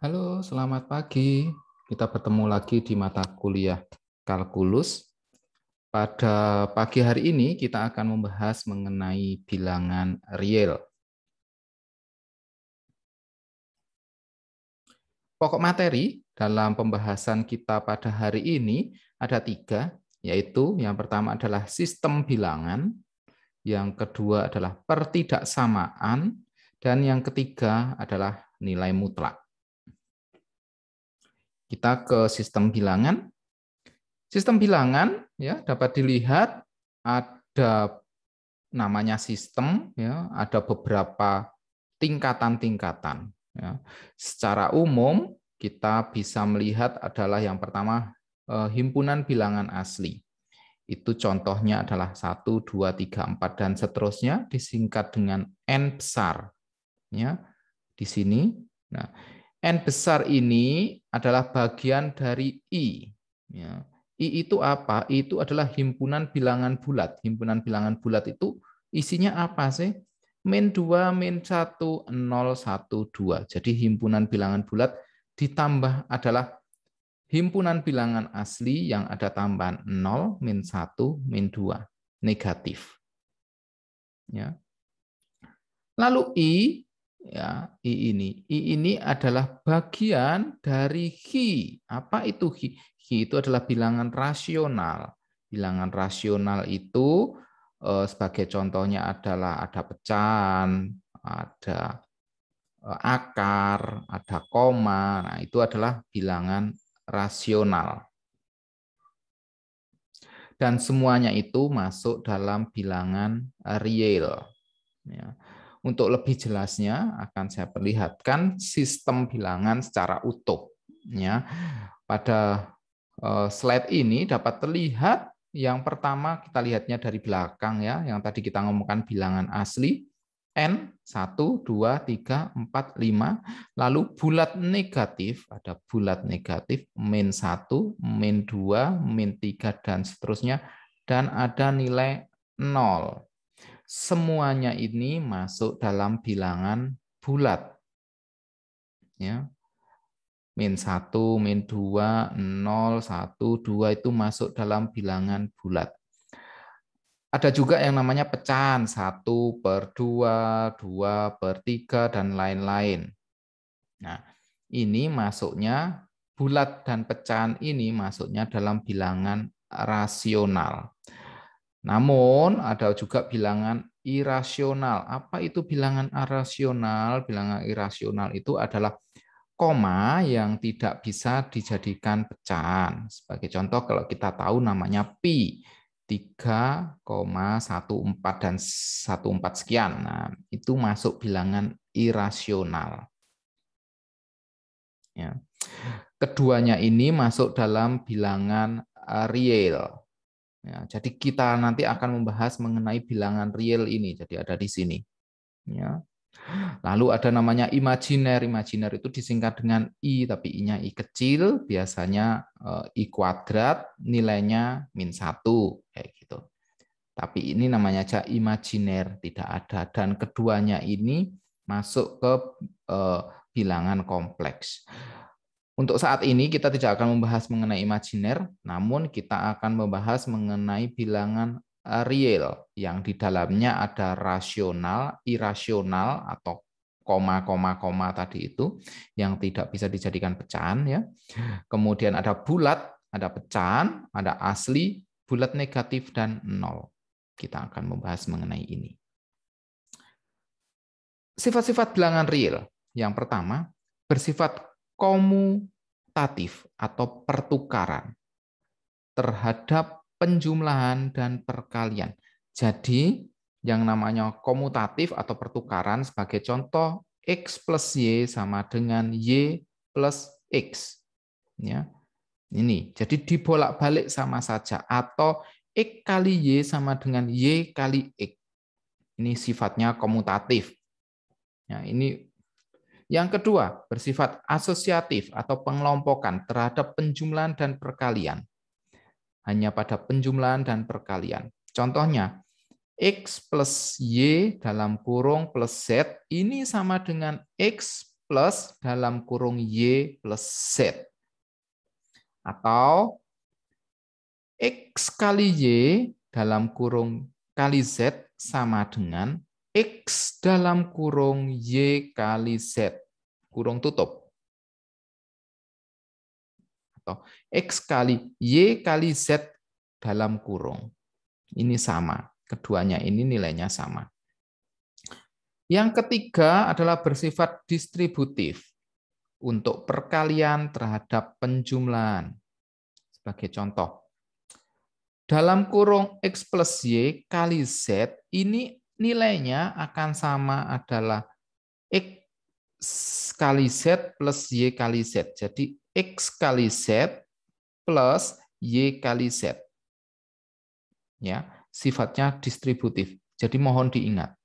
Halo, selamat pagi. Kita bertemu lagi di mata kuliah kalkulus. Pada pagi hari ini kita akan membahas mengenai bilangan real. Pokok materi dalam pembahasan kita pada hari ini ada 3, yaitu yang pertama adalah sistem bilangan, yang kedua adalah pertidaksamaan, dan yang ketiga adalah nilai mutlak. Kita ke sistem bilangan. Sistem bilangan ya dapat dilihat ada namanya sistem, ya, ada beberapa tingkatan-tingkatan. Ya. Secara umum kita bisa melihat adalah yang pertama himpunan bilangan asli. Itu contohnya adalah 1, 2, 3, 4 dan seterusnya disingkat dengan n besar. Ya, di sini. Nah, n besar ini adalah bagian dari I. Ya. I itu apa? I itu adalah himpunan bilangan bulat. Himpunan bilangan bulat itu isinya apa sih? Min 2, min 1, 0, 1, 2. Jadi himpunan bilangan bulat ditambah adalah himpunan bilangan asli yang ada tambahan 0, min 1, min 2. Negatif. Ya. Lalu I, ya, I ini adalah bagian dari Hi. Apa itu Hi? Hi itu adalah bilangan rasional. Bilangan rasional itu sebagai contohnya adalah ada pecahan, ada akar, ada koma. Nah, itu adalah bilangan rasional. Dan semuanya itu masuk dalam bilangan real. Ya. Untuk lebih jelasnya akan saya perlihatkan sistem bilangan secara utuh. Ya, pada slide ini dapat terlihat yang pertama kita lihatnya dari belakang ya, yang tadi kita ngomongkan bilangan asli n 1, 2, 3, 4, 5, lalu bulat negatif, ada bulat negatif min 1, min 2, min 3 dan seterusnya, dan ada nilai 0. Semuanya ini masuk dalam bilangan bulat. Ya. Min 1, min 2, 0, 1, 2 itu masuk dalam bilangan bulat. Ada juga yang namanya pecahan, 1/2, 2/3, dan lain-lain. Nah, ini masuknya bulat dan pecahan ini masuknya dalam bilangan rasional. Namun ada juga bilangan irasional. Apa itu bilangan irasional? Bilangan irasional itu adalah koma yang tidak bisa dijadikan pecahan. Sebagai contoh kalau kita tahu namanya pi, 3,14 dan 14 sekian. Nah, itu masuk bilangan irasional. Ya. Keduanya ini masuk dalam bilangan real. Ya, jadi kita nanti akan membahas mengenai bilangan real ini. Jadi ada di sini. Ya. Lalu ada namanya imajiner. Imajiner itu disingkat dengan I, tapi I-nya I kecil, biasanya I kuadrat, nilainya min 1. Kayak gitu. Tapi ini namanya aja imajiner, tidak ada. Dan keduanya ini masuk ke bilangan kompleks. Untuk saat ini kita tidak akan membahas mengenai imajiner, namun kita akan membahas mengenai bilangan real yang di dalamnya ada rasional, irasional atau koma tadi itu yang tidak bisa dijadikan pecahan ya. Kemudian ada bulat, ada pecahan, ada asli, bulat negatif dan 0. Kita akan membahas mengenai ini. Sifat-sifat bilangan real. Yang pertama, bersifat komutatif atau pertukaran terhadap penjumlahan dan perkalian. Jadi, yang namanya komutatif atau pertukaran sebagai contoh X plus Y sama dengan Y plus X. Ya. Ini, jadi dibolak-balik sama saja atau X kali Y sama dengan Y kali X. Ini sifatnya komutatif. Ya, ini yang kedua, bersifat asosiatif atau pengelompokan terhadap penjumlahan dan perkalian. Hanya pada penjumlahan dan perkalian. Contohnya, X plus Y dalam kurung plus Z ini sama dengan X plus dalam kurung Y plus Z. Atau X kali Y dalam kurung kali Z sama dengan X dalam kurung Y kali Z. Kurung tutup. Atau X kali Y kali Z dalam kurung. Ini sama. Keduanya ini nilainya sama. Yang ketiga adalah bersifat distributif untuk perkalian terhadap penjumlahan. Sebagai contoh, dalam kurung X plus Y kali Z, ini nilainya akan sama adalah X kali Z plus Y kali Z. Jadi X kali Z plus Y kali Z. Ya, sifatnya distributif. Jadi mohon diingat.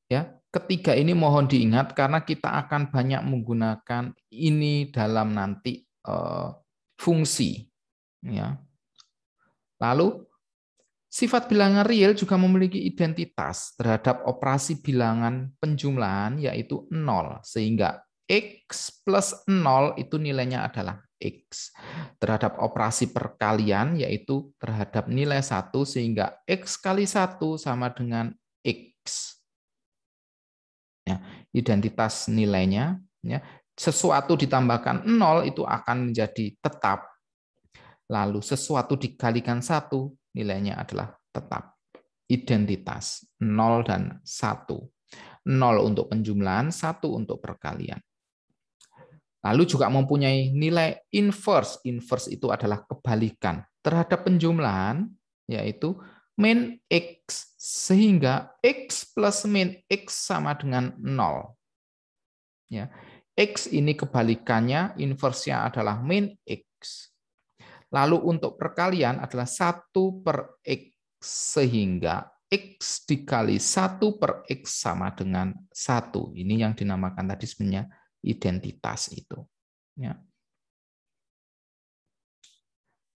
Ya, ketiga ini mohon diingat karena kita akan banyak menggunakan ini dalam nanti fungsi. Ya. Lalu sifat bilangan real juga memiliki identitas terhadap operasi bilangan penjumlahan yaitu 0 sehingga X plus 0 itu nilainya adalah X. Terhadap operasi perkalian yaitu terhadap nilai 1 sehingga X kali 1 sama dengan X. Ya, identitas nilainya, ya, sesuatu ditambahkan 0 itu akan menjadi tetap. Lalu sesuatu dikalikan 1 nilainya adalah tetap. Identitas 0 dan 1. 0 untuk penjumlahan, 1 untuk perkalian. Lalu juga mempunyai nilai inverse. Inverse itu adalah kebalikan terhadap penjumlahan, yaitu min X, sehingga X plus min X sama dengan 0. Ya. X ini kebalikannya, inversnya adalah min X. Lalu untuk perkalian adalah 1 per X, sehingga X dikali 1 per X sama dengan 1. Ini yang dinamakan tadi sebenarnya identitas itu. Ya.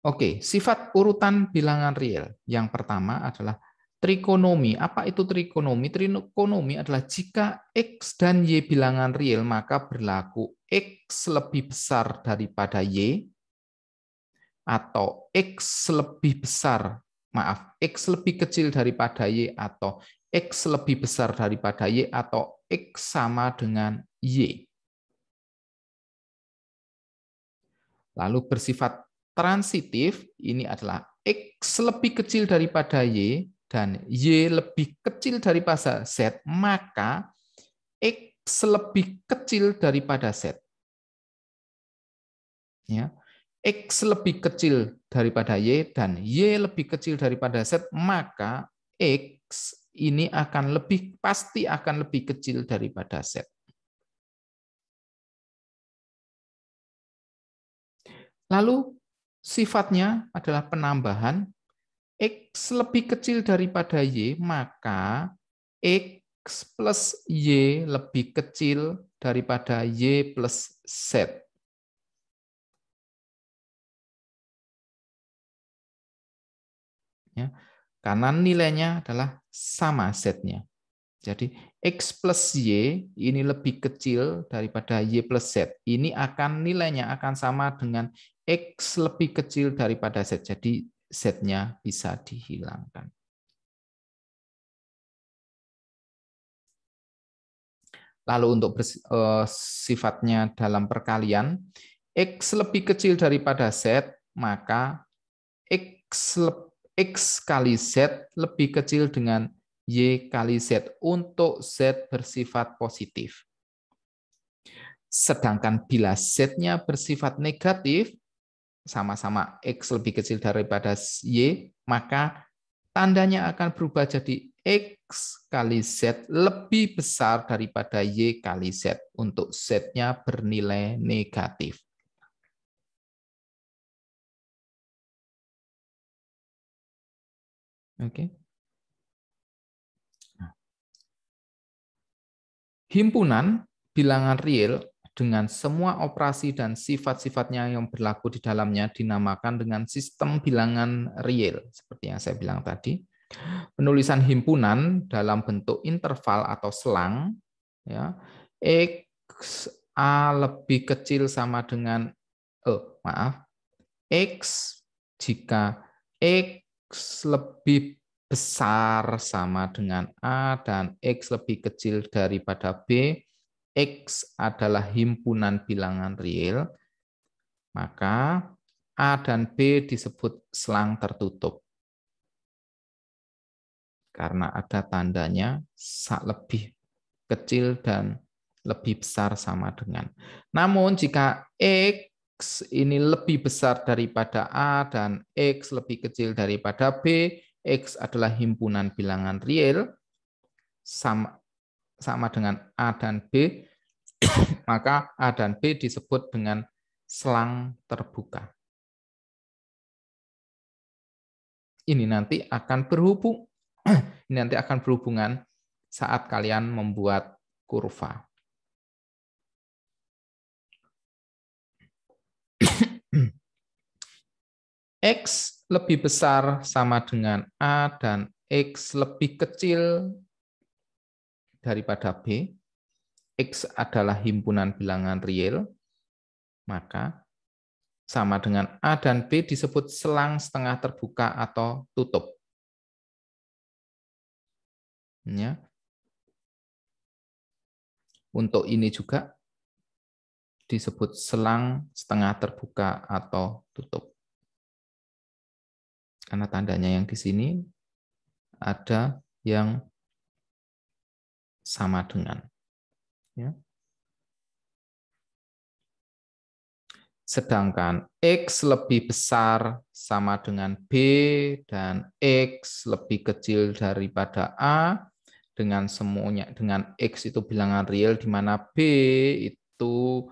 Oke, sifat urutan bilangan real. Yang pertama adalah trikonomi. Apa itu trikonomi? Trikonomi adalah jika X dan Y bilangan real, maka berlaku X lebih besar daripada Y, atau X lebih besar, maaf, X lebih kecil daripada Y, atau X lebih besar daripada Y, atau X sama dengan Y. Lalu bersifat transitif, ini adalah X lebih kecil daripada Y dan Y lebih kecil daripada Z, maka X lebih kecil daripada Z. Ya. X lebih kecil daripada Y dan Y lebih kecil daripada Z, maka X ini pasti akan lebih kecil daripada Z. Lalu sifatnya adalah penambahan. X lebih kecil daripada Y, maka X plus Y lebih kecil daripada Y plus Z. Ya, karena nilainya adalah sama Z-nya. Jadi X plus Y ini lebih kecil daripada Y plus Z. Ini nilainya akan sama dengan X lebih kecil daripada Z. Jadi Z-nya bisa dihilangkan. Lalu untuk sifatnya dalam perkalian, X lebih kecil daripada Z, maka X kali Z lebih kecil dengan Y kali Z untuk Z bersifat positif. Sedangkan bila Z-nya bersifat negatif, sama-sama X lebih kecil daripada Y, maka tandanya akan berubah jadi X kali Z lebih besar daripada Y kali Z untuk Z-nya bernilai negatif. Oke. Himpunan bilangan real dengan semua operasi dan sifat-sifatnya yang berlaku di dalamnya dinamakan dengan sistem bilangan real, seperti yang saya bilang tadi. Penulisan himpunan dalam bentuk interval atau selang, ya, X A lebih kecil sama dengan, X jika X lebih besar sama dengan A dan X lebih kecil daripada B, X adalah himpunan bilangan real, maka A dan B disebut selang tertutup. Karena ada tandanya lebih kecil dan lebih besar sama dengan. Namun jika X ini lebih besar daripada A dan X lebih kecil daripada B, X adalah himpunan bilangan real sama dengan A dan B, maka A dan B disebut dengan selang terbuka. Ini nanti akan berhubungan saat kalian membuat kurva. X lebih besar sama dengan A dan X lebih kecil daripada B, X adalah himpunan bilangan real, maka sama dengan A dan B disebut selang setengah terbuka atau tutup. Ya. Untuk ini juga disebut selang setengah terbuka atau tutup. Karena tandanya yang di sini ada yang sama dengan. Ya. Sedangkan X lebih besar sama dengan B dan X lebih kecil daripada A, dengan X itu bilangan real di mana B itu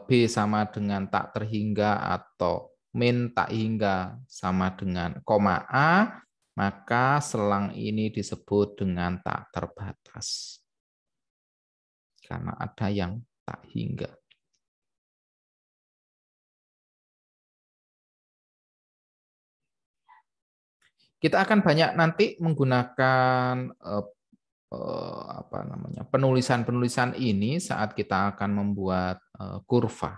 B sama dengan tak terhingga atau min tak hingga sama dengan koma A, maka selang ini disebut dengan tak terbatas. Karena ada yang tak hingga. Kita akan banyak nanti menggunakan penulisan ini saat kita akan membuat kurva.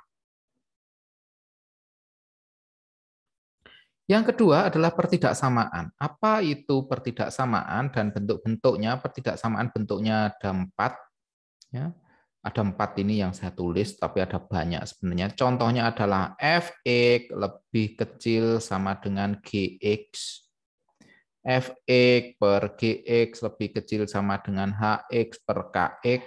Yang kedua adalah pertidaksamaan. Apa itu pertidaksamaan dan bentuk-bentuknya? Pertidaksamaan bentuknya ada 4. Ya. Ada 4 ini yang saya tulis, tapi ada banyak sebenarnya. Contohnya adalah Fx lebih kecil sama dengan Gx. Fx per Gx lebih kecil sama dengan Hx per Kx.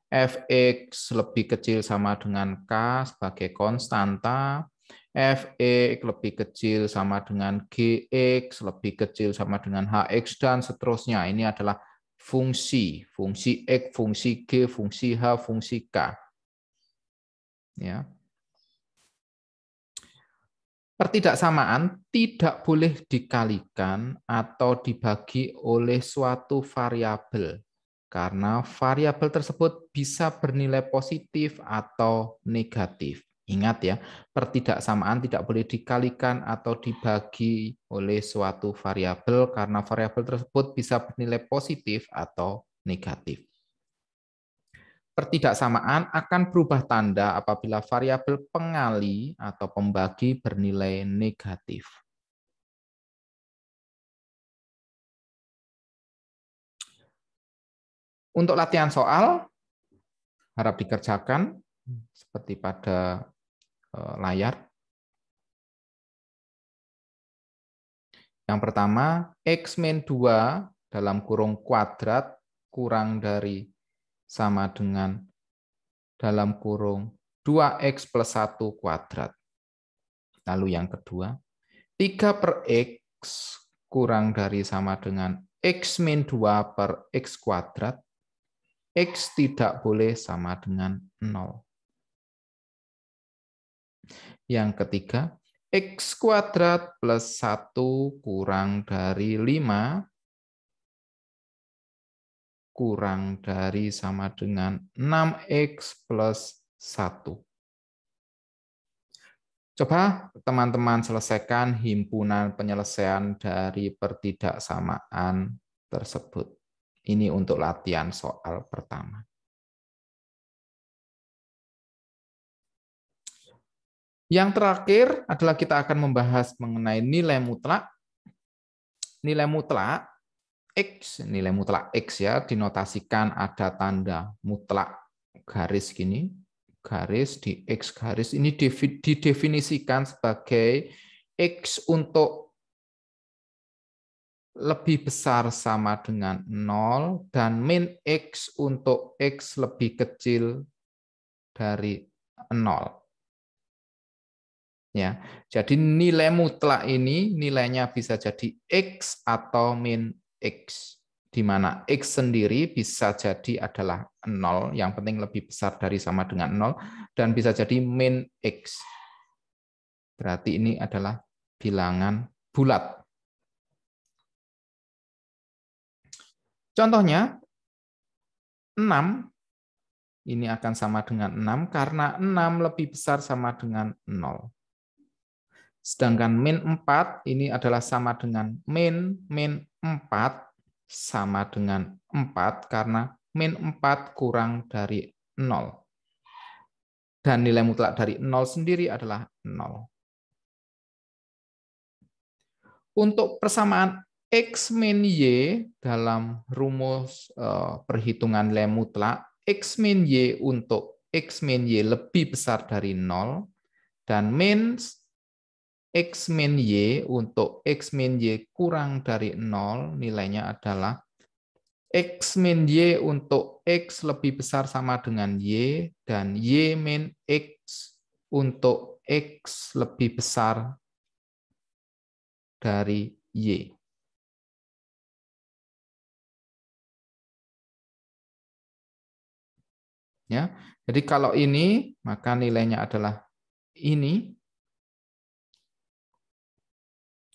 Fx lebih kecil sama dengan K sebagai konstanta. Fx lebih kecil sama dengan Gx, lebih kecil sama dengan Hx, dan seterusnya. Ini adalah fungsi X, fungsi G, fungsi H, fungsi K. Ya. Pertidaksamaan tidak boleh dikalikan atau dibagi oleh suatu variabel, karena variabel tersebut bisa bernilai positif atau negatif. Ingat ya, pertidaksamaan tidak boleh dikalikan atau dibagi oleh suatu variabel karena variabel tersebut bisa bernilai positif atau negatif. Pertidaksamaan akan berubah tanda apabila variabel pengali atau pembagi bernilai negatif. Untuk latihan soal, harap dikerjakan seperti pada layar. Yang pertama, X min 2 dalam kurung kuadrat kurang dari sama dengan dalam kurung 2X plus 1 kuadrat. Lalu yang kedua, 3 per X kurang dari sama dengan X min 2 per X kuadrat. X tidak boleh sama dengan 0. Yang ketiga, X kuadrat plus 1 kurang dari 5 kurang dari sama dengan 6X plus 1. Coba teman-teman selesaikan himpunan penyelesaian dari pertidaksamaan tersebut. Ini untuk latihan soal pertama. Yang terakhir adalah kita akan membahas mengenai nilai mutlak. Nilai mutlak X, nilai mutlak X ya, dinotasikan ada tanda mutlak garis gini, garis di X garis ini didefinisikan sebagai X untuk lebih besar sama dengan 0 dan min X untuk X lebih kecil dari 0. Ya, jadi nilai mutlak ini nilainya bisa jadi X atau min X, di mana X sendiri bisa jadi adalah 0, yang penting lebih besar dari sama dengan 0, dan bisa jadi min X. Berarti ini adalah bilangan bulat. Contohnya, 6, ini akan sama dengan 6, karena 6 lebih besar sama dengan 0. Sedangkan min 4 ini adalah sama dengan min 4 sama dengan 4 karena min 4 kurang dari 0. Dan nilai mutlak dari 0 sendiri adalah 0. Untuk persamaan X min Y dalam rumus perhitungan nilai mutlak, X min Y untuk X min Y lebih besar dari 0 dan min X min Y untuk X min Y kurang dari 0, nilainya adalah X min Y untuk X lebih besar sama dengan Y, dan Y min X untuk X lebih besar dari Y. Ya, jadi kalau ini, maka nilainya adalah ini.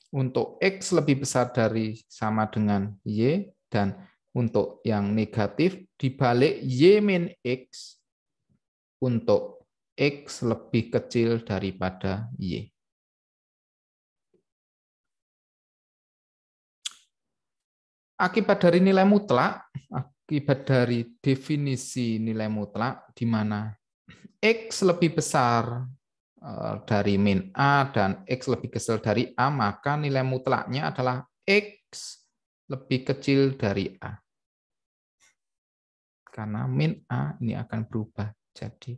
Untuk X lebih besar dari sama dengan Y, dan untuk yang negatif dibalik Y min X untuk X lebih kecil daripada Y. Akibat dari nilai mutlak, akibat dari definisi nilai mutlak, di mana X lebih besar dari min A dan X lebih kecil dari A, maka nilai mutlaknya adalah X lebih kecil dari A. Karena min A ini akan berubah jadi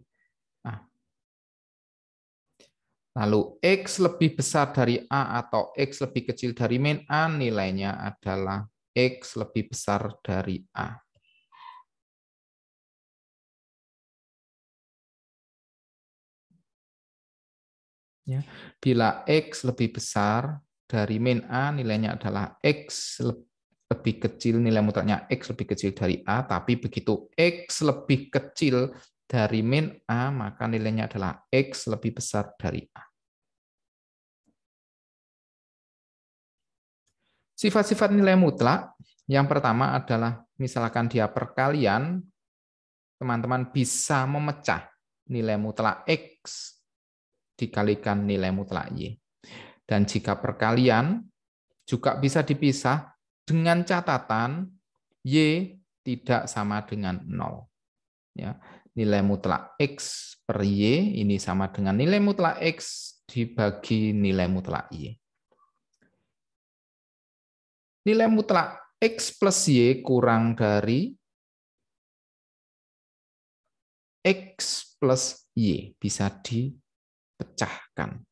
A. Lalu X lebih besar dari A atau X lebih kecil dari min A, nilainya adalah X lebih besar dari A. Ya, bila X lebih besar dari min A, nilainya adalah X lebih kecil, nilai mutlaknya X lebih kecil dari A, tapi begitu X lebih kecil dari min A, maka nilainya adalah X lebih besar dari A. Sifat-sifat nilai mutlak, yang pertama adalah misalkan dia perkalian, teman-teman bisa memecah nilai mutlak X dikalikan nilai mutlak Y. Dan jika perkalian, juga bisa dipisah dengan catatan Y tidak sama dengan 0. Ya, nilai mutlak X per Y ini sama dengan nilai mutlak X dibagi nilai mutlak Y. Nilai mutlak X plus Y kurang dari X plus Y, bisa dipecahkan.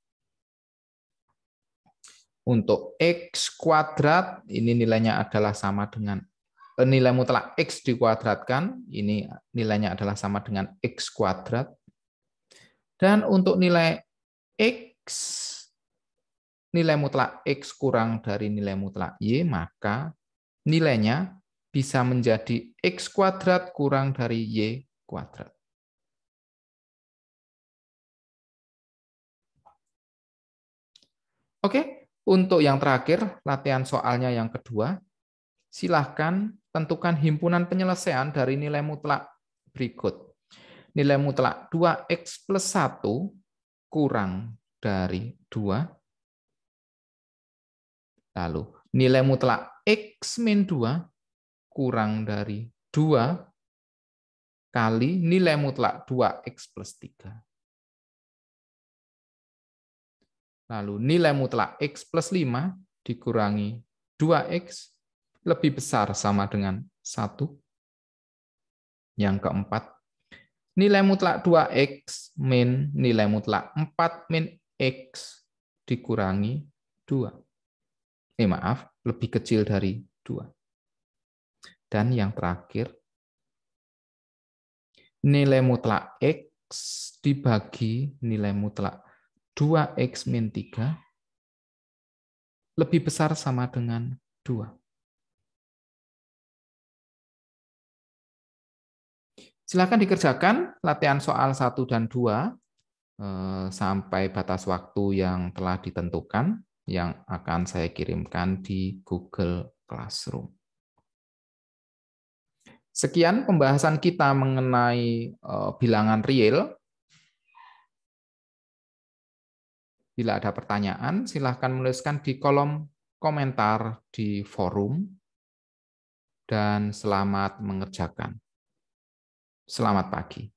Untuk X kuadrat, ini nilainya adalah sama dengan nilai mutlak X dikuadratkan, ini nilainya adalah sama dengan X kuadrat. Dan untuk nilai X, nilai mutlak X kurang dari nilai mutlak Y, maka nilainya bisa menjadi X kuadrat kurang dari Y kuadrat. Oke, untuk yang terakhir, latihan soalnya yang kedua, silahkan tentukan himpunan penyelesaian dari nilai mutlak berikut. Nilai mutlak 2X plus 1 kurang dari 2. Lalu nilai mutlak X min 2 kurang dari 2 kali nilai mutlak 2X plus 3. Lalu nilai mutlak X plus 5 dikurangi 2X lebih besar sama dengan 1. Yang keempat, nilai mutlak 2X min nilai mutlak 4 min X dikurangi 2. Maaf, lebih kecil dari 2. Dan yang terakhir, nilai mutlak X dibagi nilai mutlak 2X min 3 lebih besar sama dengan 2. Silakan dikerjakan latihan soal 1 dan 2 sampai batas waktu yang telah ditentukan yang akan saya kirimkan di Google Classroom. Sekian pembahasan kita mengenai bilangan real. Bila ada pertanyaan, silahkan menuliskan di kolom komentar di forum. Dan selamat mengerjakan. Selamat pagi.